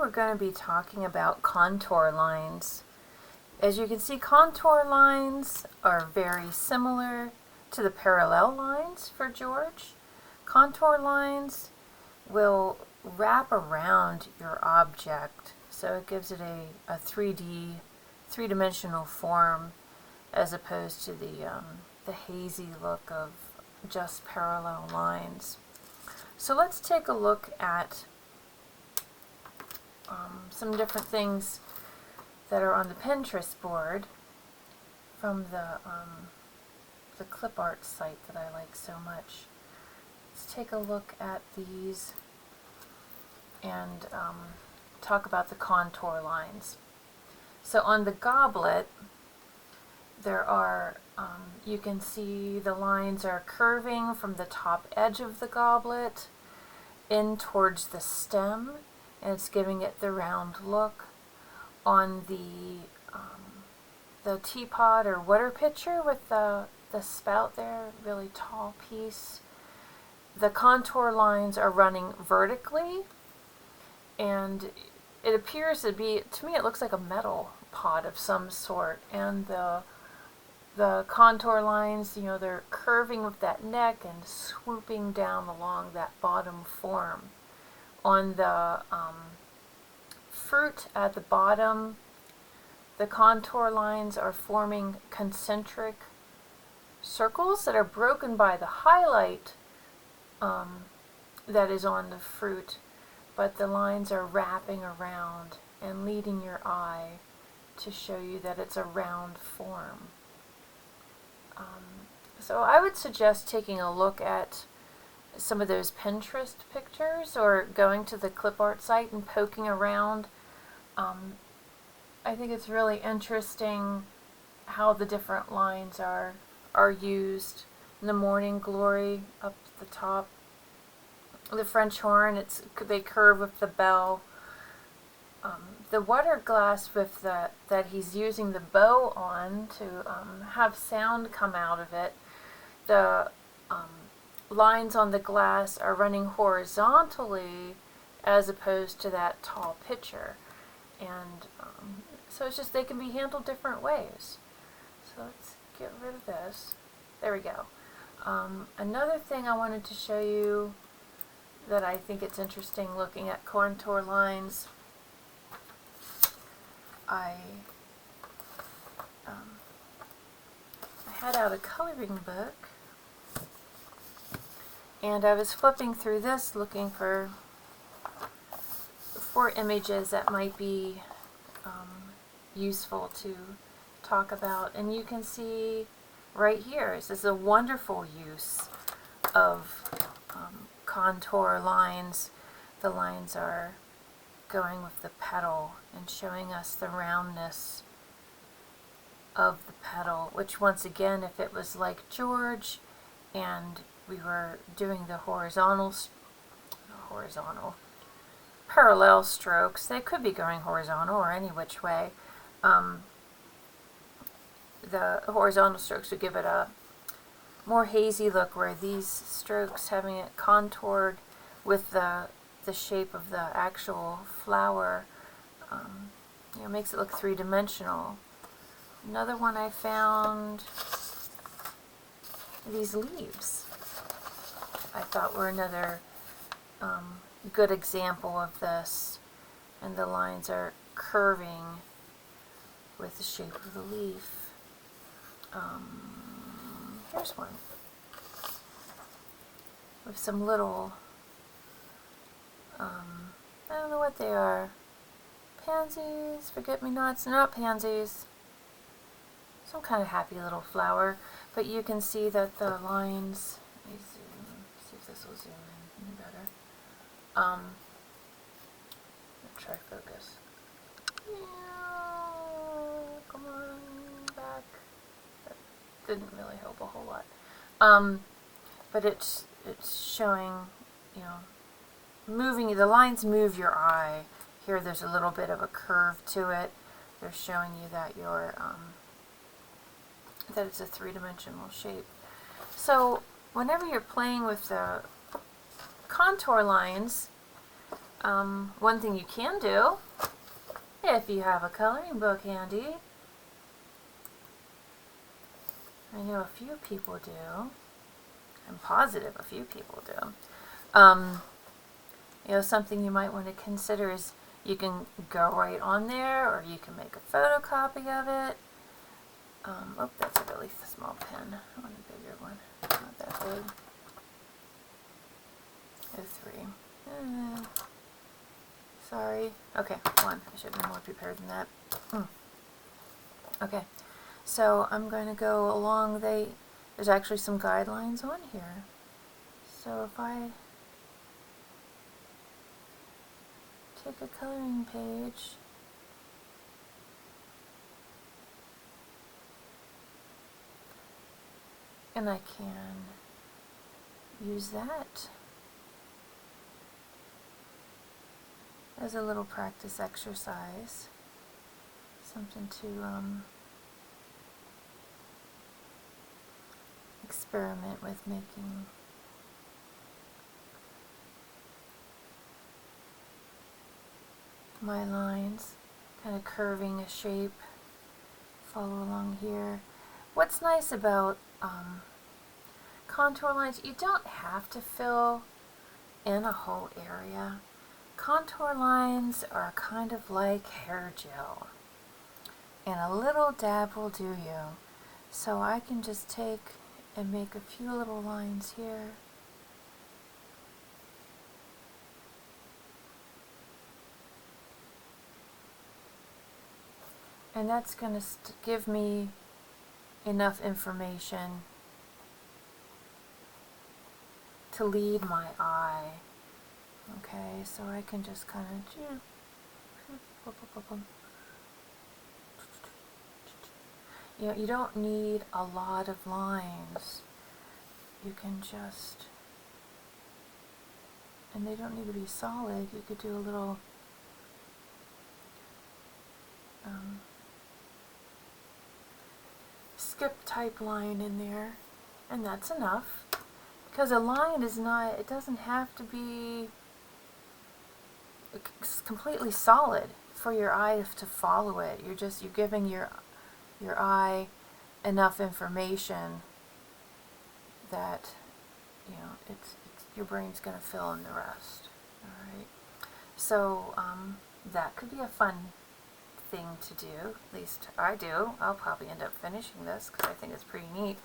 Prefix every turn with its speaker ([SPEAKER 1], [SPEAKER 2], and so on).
[SPEAKER 1] we're going to be talking about contour lines. As you can see, contour lines are very similar to the parallel lines for George. Contour lines will wrap around your object, so it gives it a 3D, three-dimensional form, as opposed to the hazy look of just parallel lines. So let's take a look at some different things that are on the Pinterest board from the clipart site that I like so much. Let's take a look at these and talk about the contour lines. So on the goblet, there are, you can see the lines are curving from the top edge of the goblet in towards the stem, and it's giving it the round look. On the teapot or water pitcher with the spout there, really tall piece, the contour lines are running vertically, and it appears to be, to me it looks like a metal pot of some sort, and the contour lines, you know, they're curving with that neck and swooping down along that bottom form. On the fruit at the bottom, the contour lines are forming concentric circles that are broken by the highlight that is on the fruit, but the lines are wrapping around and leading your eye to show you that it's a round form. So I would suggest taking a look at some of those Pinterest pictures or going to the clipart site and poking around. I think it's really interesting how the different lines are used. In the morning glory up the top, the French horn, they curve with the bell. The water glass with that he's using the bow on to have sound come out of it. The lines on the glass are running horizontally as opposed to that tall pitcher, and so it's just they can be handled different ways. So let's get rid of this. There we go. Another thing I wanted to show you that I think it's interesting looking at contour lines, I had out a coloring book, and I was flipping through this looking for images that might be useful to talk about. And you can see right here, this is a wonderful use of contour lines. The lines are going with the petal and showing us the roundness of the petal, which once again, if it was like George and we were doing the horizontal parallel strokes, they could be going horizontal or any which way. The horizontal strokes would give it a more hazy look, where these strokes, having it contoured with the shape of the actual flower, makes it look three-dimensional. Another one I found, these leaves, I thought were another good example of this, and the lines are curving with the shape of the leaf. Here's one with some little, I don't know what they are, pansies, forget-me-nots, not pansies, some kind of happy little flower, but you can see that the lines, let me zoom, see if this will zoom in any better. Try focus. Yeah, come on, back. That didn't really help a whole lot. But it's showing, moving, the lines move your eye. Here there's a little bit of a curve to it. They're showing you that that it's a three-dimensional shape. So whenever you're playing with the contour lines, One thing you can do, if you have a coloring book handy, I know a few people do, I'm positive a few people do, something you might want to consider is you can go right on there, or you can make a photocopy of it. Oh, that's a really small pen. I want a bigger one. Not that big. Oh, 3. Sorry. Okay, 1. I should have been more prepared than that. Okay, so I'm going to go along. There's actually some guidelines on here. So if I take a coloring page, and I can use that as a little practice exercise, something to experiment with making my lines, kind of curving a shape, follow along here. What's nice about contour lines, you don't have to fill in a whole area. Contour lines are kind of like hair gel, and a little dab will do you. So I can just take and make a few little lines here. And that's going to give me enough information to lead my eye. Okay, so I can just kind of you don't need a lot of lines. You can just, and they don't need to be solid. You could do a little skip type line in there, and that's enough, because a line is not, it doesn't have to be completely solid for your eye to follow it. You're giving your eye enough information that it's your brain's going to fill in the rest. All right, so that could be a fun thing to do. At least I do. I'll probably end up finishing this because I think it's pretty neat.